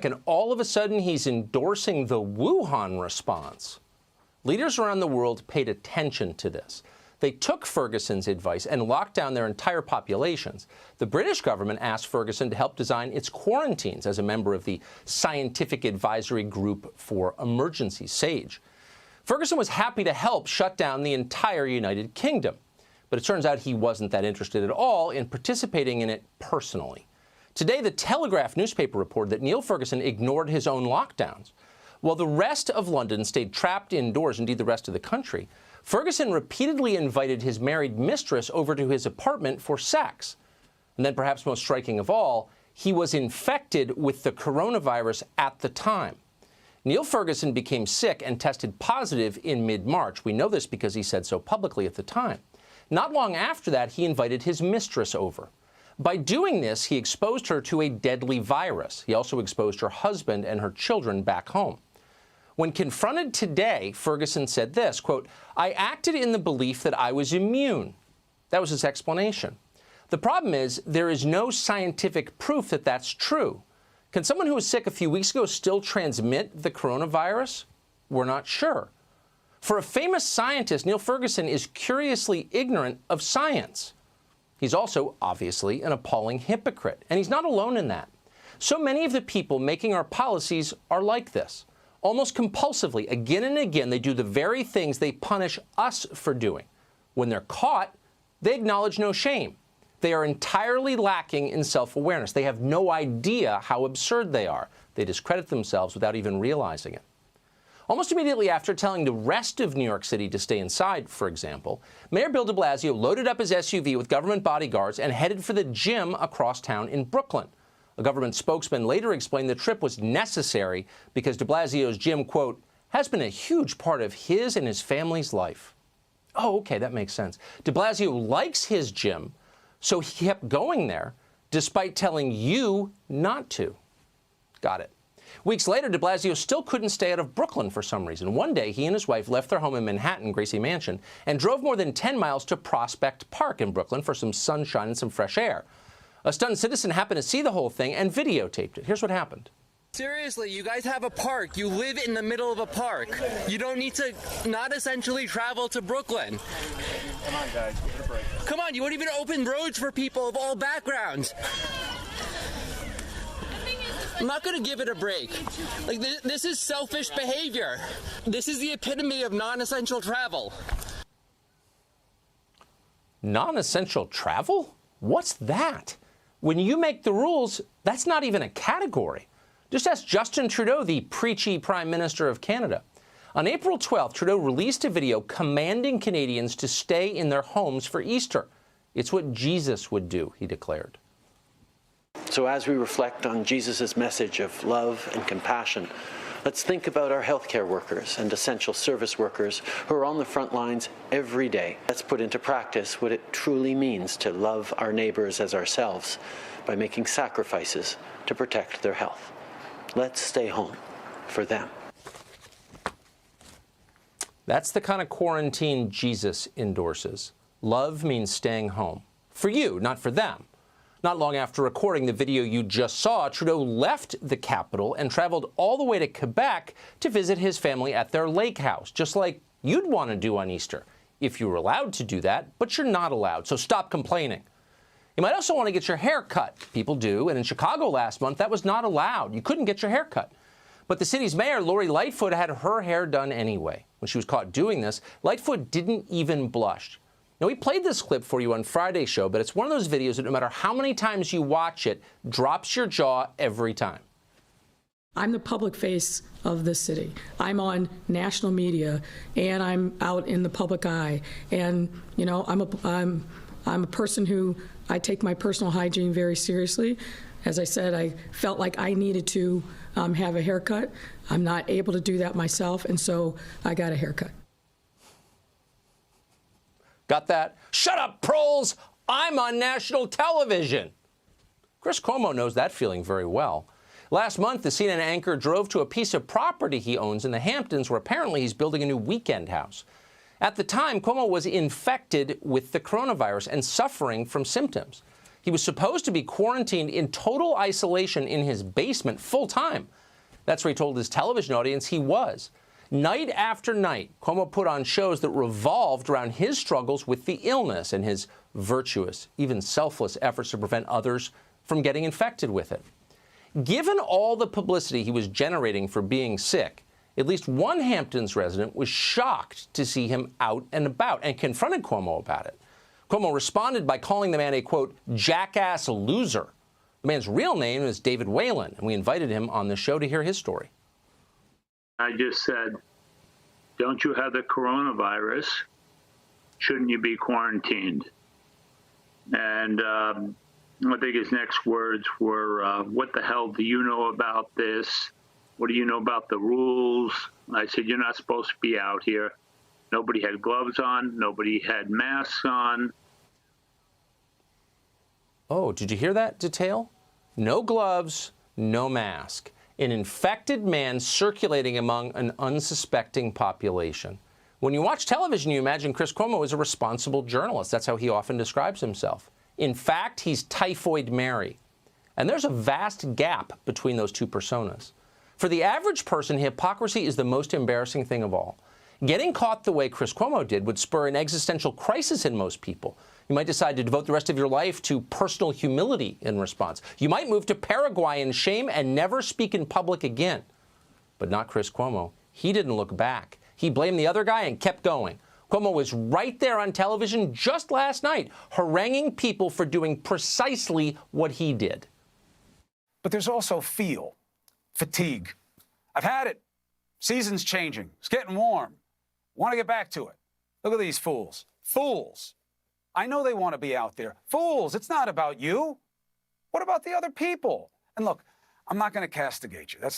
And all of a sudden, he's endorsing the Wuhan response. Leaders around the world paid attention to this. They took Ferguson's advice and locked down their entire populations. The British government asked Ferguson to help design its quarantines as a member of the Scientific Advisory Group for Emergencies, SAGE. Ferguson was happy to help shut down the entire United Kingdom, but it turns out he wasn't that interested at all in participating in it personally. Today, the Telegraph newspaper reported that Neil Ferguson ignored his own lockdowns. While the rest of London stayed trapped indoors, indeed the rest of the country, Ferguson repeatedly invited his married mistress over to his apartment for sex. And then, perhaps most striking of all, he was infected with the coronavirus at the time. Neil Ferguson became sick and tested positive in mid-March. We know this because he said so publicly at the time. Not long after that, he invited his mistress over. By doing this, he exposed her to a deadly virus. He also exposed her husband and her children back home. When confronted today, Ferguson said this, quote, "I acted in the belief that I was immune." That was his explanation. The problem is there is no scientific proof that that's true. Can someone who was sick a few weeks ago still transmit the coronavirus? We're not sure. For a famous scientist, Neil Ferguson is curiously ignorant of science. He's also, obviously, an appalling hypocrite, and he's not alone in that. So many of the people making our policies are like this. Almost compulsively, again and again, they do the very things they punish us for doing. When they're caught, they acknowledge no shame. They are entirely lacking in self-awareness. They have no idea how absurd they are. They discredit themselves without even realizing it. Almost immediately after telling the rest of New York City to stay inside, for example, Mayor Bill de Blasio loaded up his SUV with government bodyguards and headed for the gym across town in Brooklyn. A government spokesman later explained the trip was necessary because de Blasio's gym, quote, has been a huge part of his and his family's life. Oh, okay, that makes sense. De Blasio likes his gym, so he kept going there, despite telling you not to. Got it. Weeks later, de Blasio still couldn't stay out of Brooklyn for some reason. One day, he and his wife left their home in Manhattan, Gracie Mansion, and drove more than 10 miles to Prospect Park in Brooklyn for some sunshine and some fresh air. A stunned citizen happened to see the whole thing and videotaped it. Here's what happened. Seriously, you guys have a park. You live in the middle of a park. You don't need to not essentially travel to Brooklyn. Come on, guys. Give it a break. Come on, you won't even open roads for people of all backgrounds. I'm not going to give it a break. Like, this is selfish behavior. This is the epitome of non-essential travel. Non-essential travel? What's that? When you make the rules, that's not even a category. Just ask Justin Trudeau, the preachy Prime Minister of Canada. On April 12th, Trudeau released a video commanding Canadians to stay in their homes for Easter. It's what Jesus would do, he declared. So as we reflect on Jesus' message of love and compassion, let's think about our healthcare workers and essential service workers who are on the front lines every day. Let's put into practice what it truly means to love our neighbors as ourselves by making sacrifices to protect their health. Let's stay home for them. That's the kind of quarantine Jesus endorses. Love means staying home. For you, not for them. Not long after recording the video you just saw, Trudeau left the capital and traveled all the way to Quebec to visit his family at their lake house, just like you'd want to do on Easter, if you were allowed to do that, but you're not allowed, so stop complaining. You might also want to get your hair cut. People do, and in Chicago last month, that was not allowed. You couldn't get your hair cut. But the city's mayor, Lori Lightfoot, had her hair done anyway. When she was caught doing this, Lightfoot didn't even blush. Now, we played this clip for you on Friday's show, but it's one of those videos that no matter how many times you watch it, drops your jaw every time. I'm the public face of this city. I'm on national media, and I'm out in the public eye. And, you know, I'm a person who, I take my personal hygiene very seriously. As I said, I felt like I needed to have a haircut. I'm not able to do that myself, and so I got a haircut. Got that? Shut up, proles! I'm on national television! Chris Cuomo knows that feeling very well. Last month, the CNN anchor drove to a piece of property he owns in the Hamptons where apparently he's building a new weekend house. At the time, Cuomo was infected with the coronavirus and suffering from symptoms. He was supposed to be quarantined in total isolation in his basement full time. That's where he told his television audience he was. Night after night, Cuomo put on shows that revolved around his struggles with the illness and his virtuous, even selfless efforts to prevent others from getting infected with it. Given all the publicity he was generating for being sick, at least one Hamptons resident was shocked to see him out and about and confronted Cuomo about it. Cuomo responded by calling the man a, quote, jackass loser. The man's real name is David Whalen, and we invited him on the show to hear his story. I just said, don't you have the coronavirus? Shouldn't you be quarantined? And I think his next words were, what the hell do you know about this? What do you know about the rules? I said, you're not supposed to be out here. Nobody had gloves on. Nobody had masks on. Oh, did you hear that detail? No gloves, no mask. An infected man circulating among an unsuspecting population. When you watch television, you imagine Chris Cuomo is a responsible journalist. That's how he often describes himself. In fact, he's Typhoid Mary. And there's a vast gap between those two personas. For the average person, hypocrisy is the most embarrassing thing of all. Getting caught the way Chris Cuomo did would spur an existential crisis in most people. You might decide to devote the rest of your life to personal humility in response. You might move to Paraguay in shame and never speak in public again. But not Chris Cuomo. He didn't look back. He blamed the other guy and kept going. Cuomo was right there on television just last night, haranguing people for doing precisely what he did. But there's also fatigue. I've had it. Season's changing. It's getting warm. Want to get back to it. Look at these fools. Fools. I know they want to be out there. Fools. It's not about you. What about the other people? And look, I'm not going to castigate you. That's